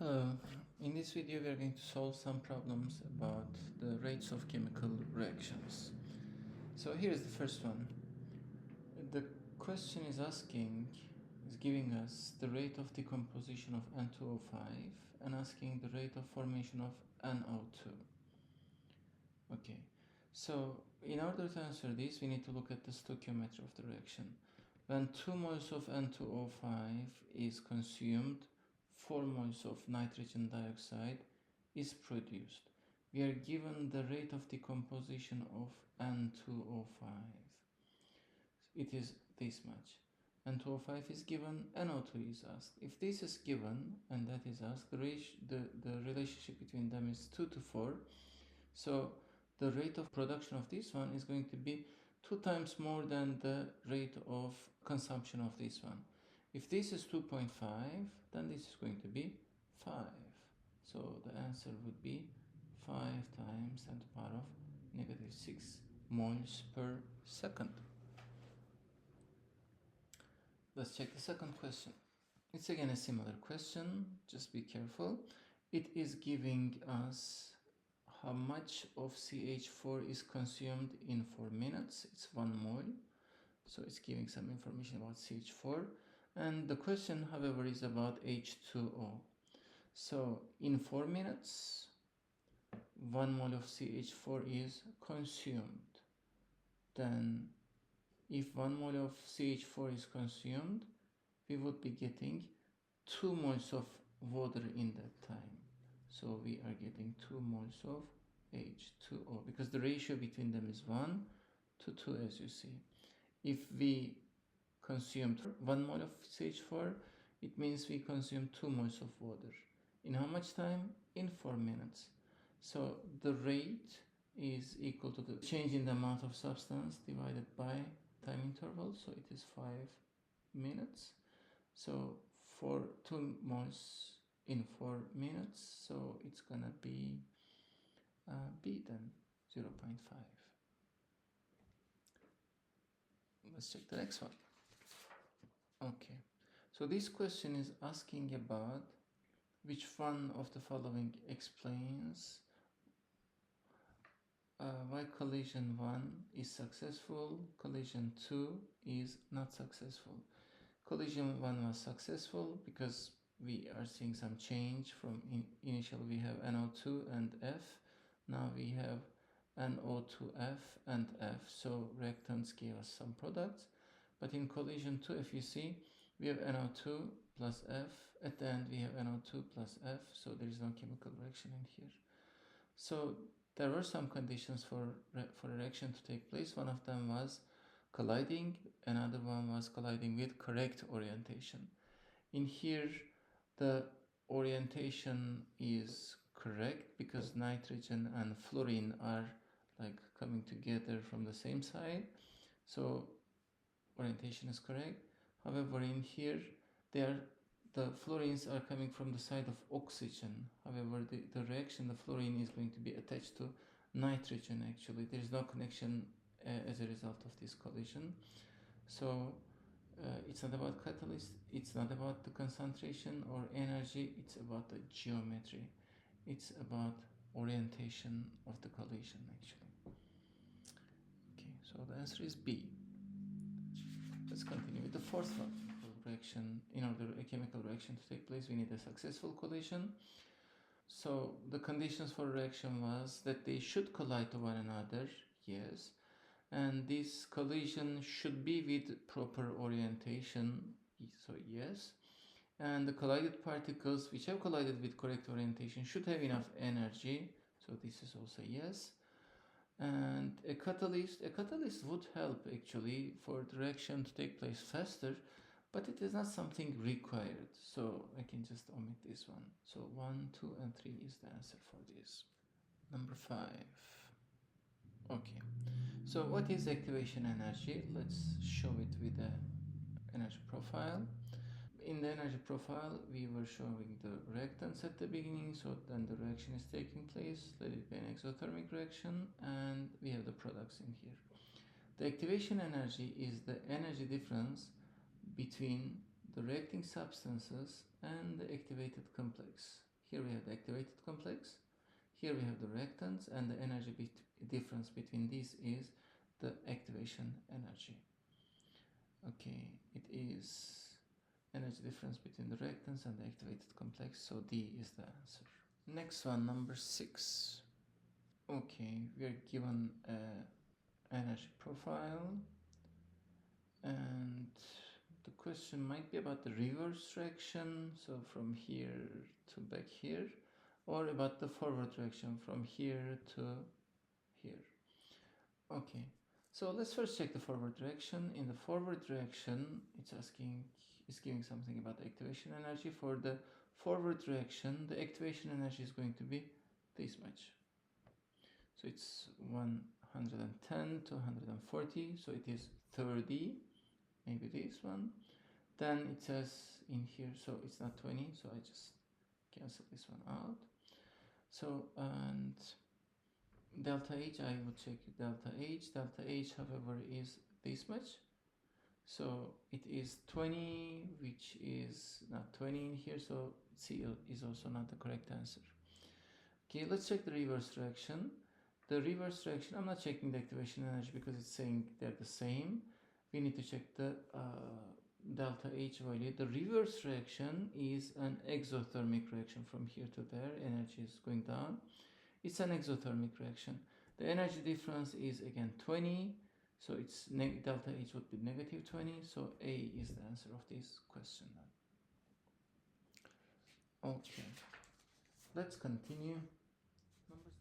Hello, in this video we are going to solve some problems about the rates of chemical reactions. So here is the first one. The question is giving us the rate of decomposition of N2O5 and asking the rate of formation of NO2. Okay, so in order to answer this we need to look at the stoichiometry of the reaction. When 2 moles of N2O5 is consumed, 4 moles of nitrogen dioxide is produced. We are given the rate of decomposition of N2O5. It is this much. N2O5 is given, NO2 is asked. If this is given and that is asked, the relationship between them is 2 to 4. So the rate of production of this one is going to be 2 times more than the rate of consumption of this one. If this is 2.5, then this is going to be 5. So the answer would be 5 times 10 to the power of negative 6 moles per second. Let's check the second question. It's again a similar question, just be careful. It is giving us how much of CH4 is consumed in 4 minutes. It's 1 mole. So it's giving some information about CH4. And the question, however, is about H2O. So in 4 minutes, 1 mole of CH4 is consumed. Then if 1 mole of CH4 is consumed, we would be getting 2 moles of water in that time. So we are getting 2 moles of H2O because the ratio between them is 1 to 2, as you see. If we consumed 1 mole of CH4, it means we consumed 2 moles of water. In how much time? In 4 minutes. So the rate is equal to the change in the amount of substance divided by time interval. So it is 5 minutes. So for 2 moles in 4 minutes, so it's gonna be B then, 0.5. Let's check the next one. Okay, so this question is asking about which one of the following explains why collision 1 is successful, collision 2 is not successful. Collision 1 was successful because we are seeing some change from initially we have NO2 and F, now we have NO2F and F, so reactants gave us some products. But in collision 2, if you see, we have NO2 plus F, at the end we have NO2 plus F, so there is no chemical reaction in here. So there were some conditions for a reaction to take place. One of them was colliding, another one was colliding with correct orientation. In here, the orientation is correct because nitrogen and fluorine are like coming together from the same side, so orientation is correct. However, in here, the fluorines are coming from the side of oxygen. However, the reaction, the fluorine is going to be attached to nitrogen actually. There is no connection as a result of this collision. So it's not about catalyst, it's not about the concentration or energy, it's about the geometry. It's about orientation of the collision actually. Okay, so the answer is B. Let's continue with the fourth one. Reaction. In order a chemical reaction to take place, we need a successful collision. So the conditions for reaction was that they should collide to one another, yes, and this collision should be with proper orientation, so yes, and the collided particles which have collided with correct orientation should have enough energy, so this is also yes. And a catalyst would help actually for the reaction to take place faster, but it is not something required, so I can just omit this one. So 1, 2 and 3 is the answer for this. Number 5. Okay, so what is activation energy? Let's show it with the energy profile. In the energy profile, we were showing the reactants at the beginning, so then the reaction is taking place, let it be an exothermic reaction, and we have the products in here. The activation energy is the energy difference between the reacting substances and the activated complex. Here we have the activated complex. Here we have the reactants, and the energy difference between these is the activation energy. Okay, it is energy difference between the reactants and the activated complex, so D is the answer. Next one, number 6. Okay, we are given a energy profile, and the question might be about the reverse reaction, so from here to back here, or about the forward direction from here to here. Okay, so let's first check the forward direction. In the forward direction, it's giving something about the activation energy. For the forward direction, the activation energy is going to be this much. So it's 110 to 140, so it is 30, maybe this one. Then it says in here, so it's not 20, so I just cancel this one out. So, and delta H, I will check delta H. Delta H, however, is this much. So it is 20, which is not 20 in here, so C is also not the correct answer. Okay, let's check the reverse reaction. The reverse reaction, I'm not checking the activation energy because it's saying they're the same. We need to check the delta H value. The reverse reaction is an exothermic reaction. From here to there, energy is going down. It's an exothermic reaction. The energy difference is again 20, so it's delta H would be negative 20, so A is the answer of this question. Okay, let's continue.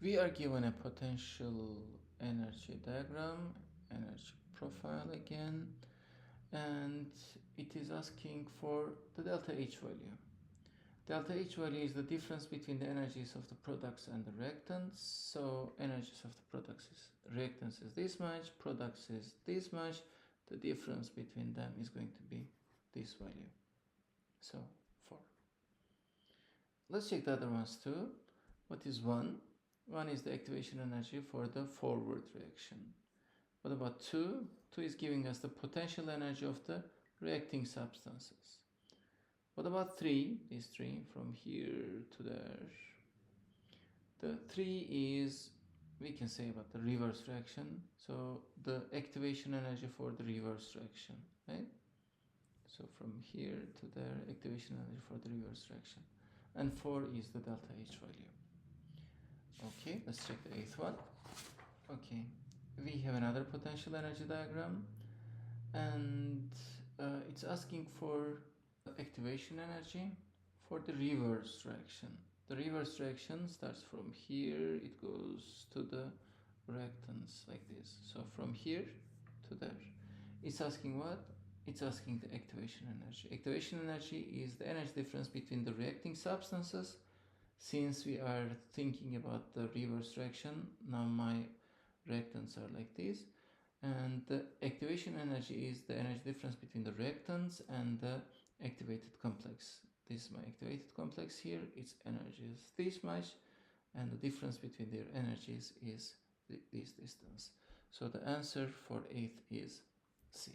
We are given a potential energy diagram, energy profile again, and it is asking for the delta H value. Delta H value is the difference between the energies of the products and the reactants. So energies of the products is reactants is this much, products is this much. The difference between them is going to be this value. So 4. Let's check the other ones too. What is 1? 1 is the activation energy for the forward reaction. What about 2? 2 is giving us the potential energy of the reacting substances. What about 3? This 3 from here to there. The 3 is, we can say about the reverse reaction. So the activation energy for the reverse reaction, right? So from here to there, activation energy for the reverse reaction. And 4 is the delta H value. Okay, let's check the 8th one. Okay, we have another potential energy diagram, and it's asking for activation energy for the reverse reaction. The reverse reaction starts from here, it goes to the reactants like this. So from here to there. It's asking what? It's asking the activation energy. Activation energy is the energy difference between the reacting substances. Since we are thinking about the reverse reaction, now my reactants are like this. And the activation energy is the energy difference between the reactants and the activated complex. This is my activated complex here. Its energy is this much, and the difference between their energies is this distance. So the answer for 8th is C.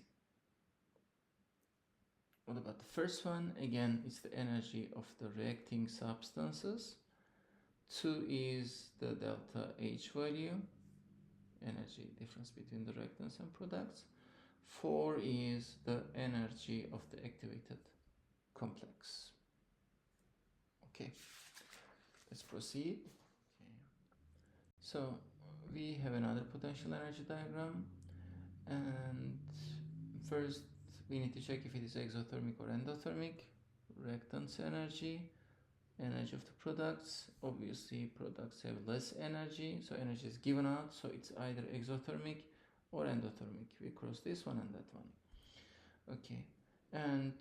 What about the first one? Again, it's the energy of the reacting substances. 2 is the delta H value, energy difference between the reactants and products. 4 is the energy of the activated complex. Okay, let's proceed. Okay. So we have another potential energy diagram, and first we need to check if it is exothermic or endothermic. Reactants energy, energy of the products. Obviously products have less energy, so energy is given out, so it's either exothermic or endothermic. We cross this one and that one. Okay, and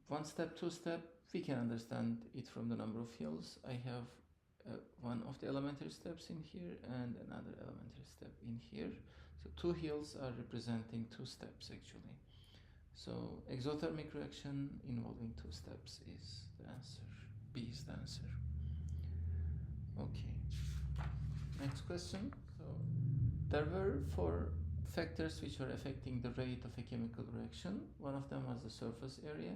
1 step, 2 step, we can understand it from the number of hills. I have one of the elementary steps in here and another elementary step in here. So 2 hills are representing 2 steps actually. So exothermic reaction involving 2 steps is the answer. B is the answer. Okay. Next question. So there were 4 factors which were affecting the rate of a chemical reaction. One of them was the surface area,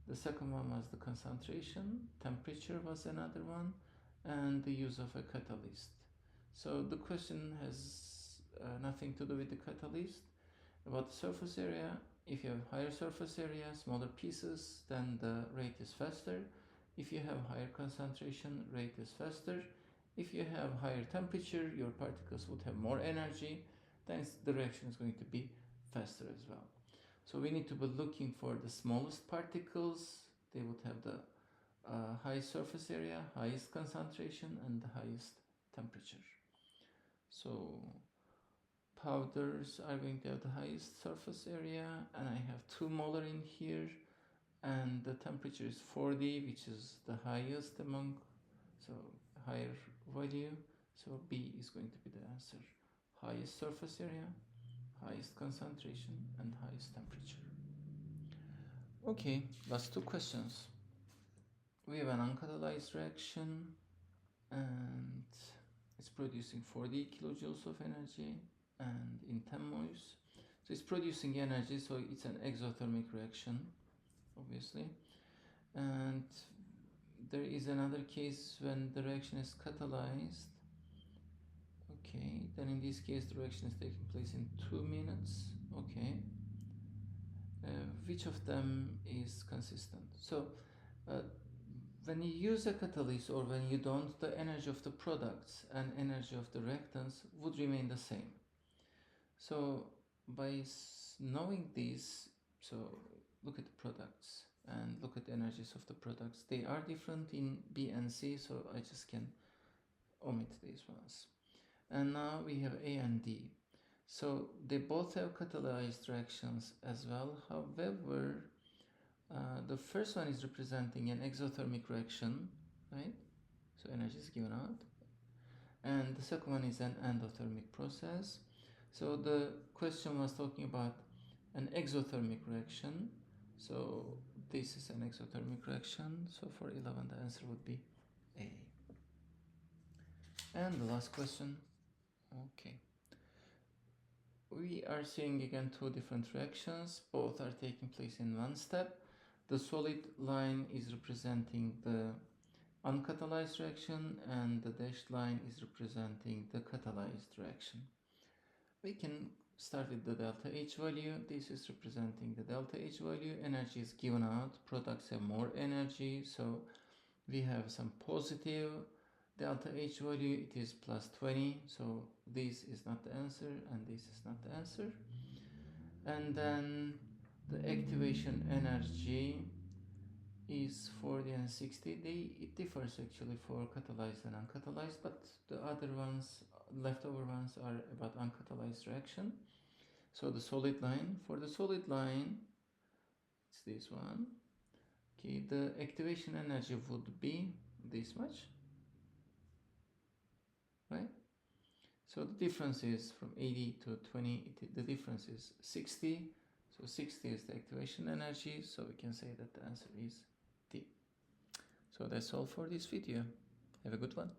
The second one was the concentration, temperature was another one, and the use of a catalyst. So the question has nothing to do with the catalyst. About the surface area, if you have higher surface area, smaller pieces, then the rate is faster. If you have higher concentration, rate is faster. If you have higher temperature, your particles would have more energy, then the reaction is going to be faster as well. So we need to be looking for the smallest particles. They would have the highest surface area, highest concentration, and the highest temperature. So powders are going to have the highest surface area, and I have 2 molar in here, and the temperature is 40, which is the highest among, so higher value. So B is going to be the answer. Highest surface area, highest concentration, and highest temperature. Okay, last 2 questions. We have an uncatalyzed reaction, and it's producing 40 kilojoules of energy, and in 10 moles. So it's producing energy, so it's an exothermic reaction, obviously. And there is another case when the reaction is catalyzed. Okay, then in this case the reaction is taking place in 2 minutes. Okay, which of them is consistent? So when you use a catalyst or when you don't, the energy of the products and energy of the reactants would remain the same. So by knowing this, so look at the products and look at the energies of the products. They are different in B and C, so I just can omit these ones. And now we have A and D. So they both have catalyzed reactions as well. However, the first one is representing an exothermic reaction, right? So energy is given out. And the second one is an endothermic process. So the question was talking about an exothermic reaction. So this is an exothermic reaction. So for 11, the answer would be A. And the last question. Okay. We are seeing again 2 different reactions. Both are taking place in one step. The solid line is representing the uncatalyzed reaction, and the dashed line is representing the catalyzed reaction. We can start with the delta H value. This is representing the delta H value. Energy is given out. Products have more energy, so we have some positive delta H value. It is plus 20, so this is not the answer and this is not the answer. And then the activation energy is 40 and 60. It differs actually for catalyzed and uncatalyzed, but the other ones, leftover ones, are about uncatalyzed reaction. So the solid line, for the solid line, it's this one. Okay, the activation energy would be this much, right? So the difference is from 80 to 20, the difference is 60. So 60 is the activation energy, so we can say that the answer is D. So that's all for this video. Have a good one.